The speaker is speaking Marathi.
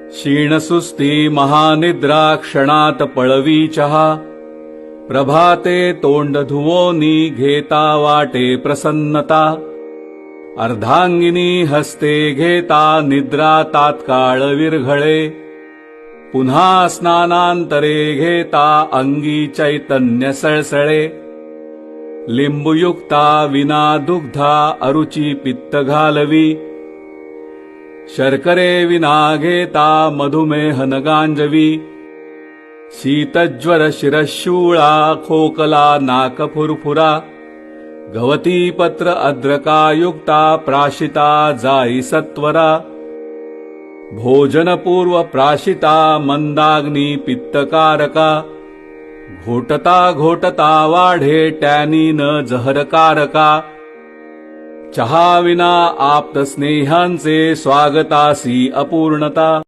क्षीणसुस्ती महानिद्रा क्षणात पळवी चहा, प्रभाते तोंड धुवोनी घेता वाटे प्रसन्नता, अर्धांगिनी हस्ते घेता निद्रा तात्काळ विरघळे, पुन्हा स्नानांतरे घेता अंगी चैतन्य सळसळे, लिंबुयुक्ता विना दुग्धा अरुची पित्त घालवी, शर्करे विना घेता मधुमेह न गांजवी, शीतज्वर शिरशूळा खोकला नाक फुरफुरा, गवती पत्र अद्रकायुक्ता प्राशिता जाई सत्वरा, भोजनपूर्व प्राशिता मंदाग्नी पित्तकारका, घोटता घोटता वाढे टॅनिन जहरकारका, चहा विना आप्त स्नेहांचे स्वागतासी अपूर्णता।